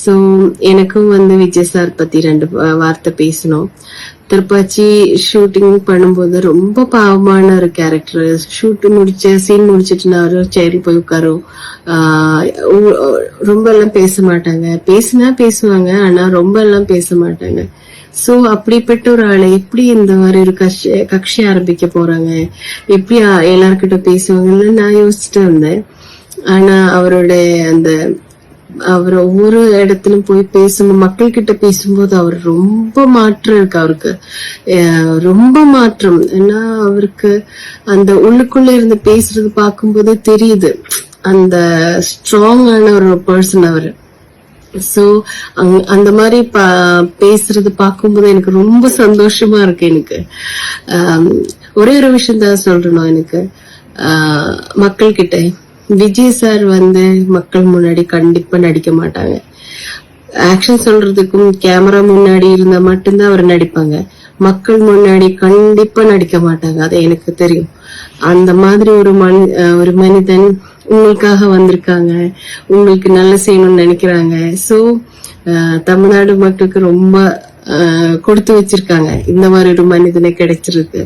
So எனக்கும் Vijay sir பத்தி 2 வார்த்தை பேசணும். திருப்பாச்சி ஷூட்டிங் பண்ணும்போது ரொம்ப பாவமான ஒரு கேரக்டர். சீன் முடிச்சிட்டு நான் ஒரு சேர்ல போய் உட்காரும். ரொம்ப எல்லாம் பேச மாட்டாங்க. பேசினா பேசுவாங்க, ஆனா ரொம்ப எல்லாம் பேச மாட்டாங்க. சோ அப்படிப்பட்ட ஒரு ஆளை எப்படி இந்த மாதிரி ஒரு கட்சி ஆரம்பிக்க போறாங்க, எப்படி எல்லார்கிட்ட பேசுவாங்கன்னு நான் யோசிச்சுட்டு இருந்தேன். ஆனா அவர் ஒவ்வொரு இடத்திலும் போய் பேசும்போது, மக்கள் கிட்ட பேசும்போது அவர் ரொம்ப மாற்றம் இருக்கு. அவருக்கு ரொம்ப மாற்றம். ஏன்னா அவருக்கு அந்த உள்ளுக்குள்ள இருந்து பேசுறது பார்க்கும்போது தெரியுது, அந்த ஸ்ட்ராங்கான ஒரு பர்சன் அவரு. சோ அந்த மாதிரி பேசுறது பார்க்கும்போது எனக்கு ரொம்ப சந்தோஷமா இருக்கு. எனக்கு ஒரே ஒரு விஷயம் தான் சொல்றேன். எனக்கு மக்கள் கிட்ட விஜய் சார் மக்கள் முன்னாடி கண்டிப்பா நடிக்க மாட்டாங்க. ஆக்ஷன் சொல்றதுக்கும் கேமரா முன்னாடி இருந்தா மட்டும்தான் அவர் நடிப்பாங்க. மக்கள் முன்னாடி கண்டிப்பா நடிக்க மாட்டாங்க. அது எனக்கு தெரியும். அந்த மாதிரி ஒரு மனிதன் உங்களுக்காக வந்திருக்காங்க, உங்களுக்கு நல்ல செய்யணும்னு நினைக்கிறாங்க. சோ தமிழ்நாடு மக்களுக்கு ரொம்ப கொடுத்து வச்சிருக்காங்க இந்த மாதிரி ஒரு மனிதனை கிடைச்சிருக்கு.